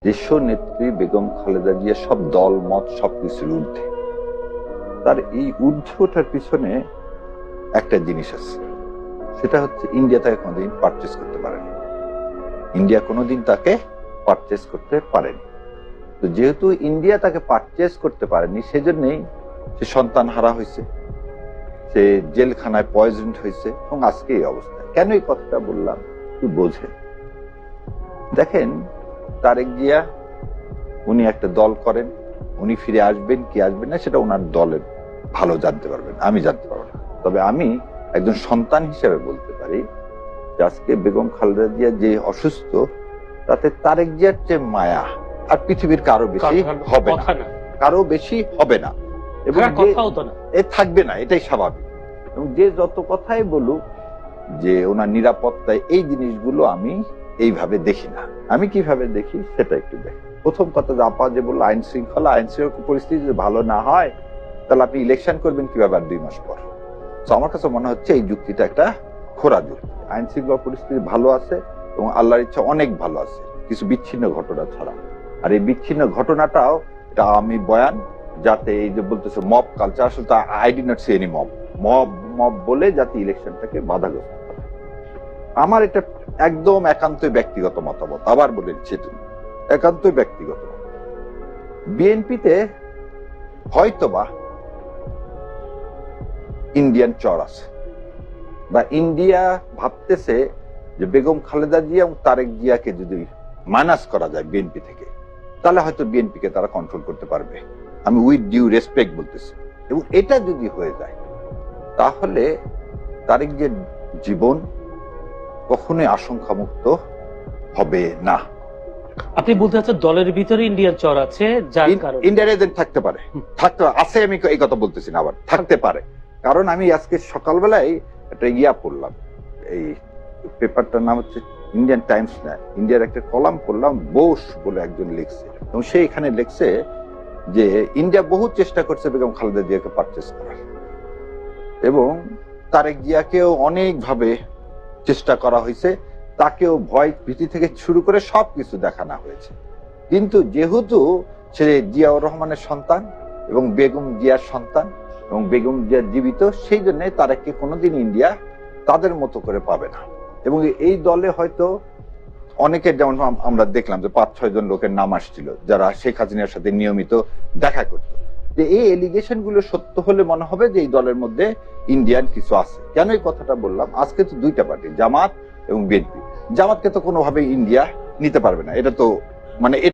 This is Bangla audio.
দেশ নেত্রী বেগম খালেদা জিয়া সব দল মত সবকিছুর ঊর্ধ্বে। তার এই ঊর্ধ্বে ওঠার পিছনে একটা জিনিস আছে, সেটা হচ্ছে ইন্ডিয়া তাকে কোনোদিন পারচেস করতে পারেনি। ইন্ডিয়া কোনোদিন তাকে পারচেস করতে পারেনি। তো যেহেতু ইন্ডিয়া তাকে পারচেস করতে পারেনি, সেজন্যই সে সন্তান হারা হয়েছে, সে জেলখানায় পয়জন হয়েছে এবং আজকে এই অবস্থা। কেন এই কথাটা বললাম একটু বোঝেন। দেখেন, তারেক জিয়া উনি একটা দল করেন, উনি ফিরে আসবেন কি আসবেন না সেটা ওনার দলের ভালো জানতে পারবেন, আমি জানতে পারবো না। তবে আমি একজন সন্তান হিসেবে বলতে পারি যে আজকে বেগম খালেদা জিয়া যে অসুস্থ, তাতে তারেক জিয়ার যে মায়া আর পৃথিবীর কারো বেশি হবে না, কারো বেশি হবে না এবং এ থাকবে না, এটাই স্বাভাবিক। এবং যে যত কথাই বলুক যে ওনার নিরাপত্তায়, এই জিনিসগুলো আমি এইভাবে দেখি না। আমি কিভাবে দেখি সেটা একটু দেখি। প্রথম কথা, আপা যে বললো আইন শৃঙ্খলা পরিস্থিতি যদি ভালো না হয় তাহলে আপনি ইলেকশন করবেন কিভাবে আর 2 মাস পর? তো আমার কাছে মনে হচ্ছে এই যুক্তিটা একটা খোরা যুক্তি। আইন শৃঙ্খলা পরিস্থিতি ভালো আছে এবং আল্লাহর ইচ্ছা অনেক ভালো আছে, কিছু বিচ্ছিন্ন ঘটনা ছাড়া। আর এই বিচ্ছিন্ন ঘটনাটাও এটা আমি বয়ান, যাতে এই যে বলতেছে মব কালচার, আসলে I D not C any mob mob বলে যাতে ইলেকশনটাকে বাধাগ্রস্ত করে। আমার এটা একদম একান্তই ব্যক্তিগত মতামত, আবার বলে দিচ্ছি একান্তই ব্যক্তিগত। বিএনপিতে হয়তোবা ইন্ডিয়ান চর আছে, বা ইন্ডিয়া ভাবতেছে যে বেগম খালেদা জিয়া এবং তারেক জিয়াকে যদি মাইনাস করা যায় বিএনপি থেকে, তাহলে হয়তো বিএনপিকে তারা কন্ট্রোল করতে পারবে। আমি উইথ ডিউ রেসপেক্ট বলতেছি। এবং এটা যদি হয়ে যায় তাহলে তারেক জিয়ার জীবন কখনোই আশঙ্কামুক্ত হবে না। আপনি বলতে চাচ্ছেন দলের ভিতরে ইন্ডিয়ান চর আছে, যার কারণে ইন্ডিয়ান এজেন্ট থাকতে পারে, আছে, আমি এই কথা বলতেছি না, আবার থাকতে পারে। কারণ আমি আজকে সকালবেলায় একটা পড়লাম, এই পেপারটার নাম হচ্ছে ইন্ডিয়ান টাইমস না, ইন্ডিয়ার একটা কলাম পড়লাম, বোস বলে একজন লিখছে, এবং সে এখানে লিখছে যে ইন্ডিয়া বহু চেষ্টা করছে বেগম খালেদা জিয়াকে পারচেস করার, এবং তারেক জিয়াকেও অনেকভাবে চেষ্টা করা হয়েছে, তাকেও ভয় ভীতি থেকে শুরু করে সবকিছু দেখানো হয়েছে। কিন্তু যেহেতু সে জিয়াউর রহমানের সন্তান এবং বেগম জিয়ার সন্তান এবং বেগম জিয়া জীবিত, সেই জন্য তারেককে কোনোদিন ইন্ডিয়া তাদের মতো করে পাবে না। এবং এই দলে হয়তো অনেকের, যেমন আমরা দেখলাম যে 5-6 জন লোকের নাম আসছিল যারা শেখ হাসিনার সাথে নিয়মিত দেখা করত, যে এই এলিগেশন গুলো সত্য হলে মনে হবে যে এই দলের মধ্যে ইন্ডিয়ান কিছু আছে। কেন এই কথাটা বললাম? আজকে তো 2টা পার্টি, জামাত এবং বিএনপি। জামাতকে তো কোনোভাবে ইন্ডিয়া নিতে পারবে না, এটা তো মানে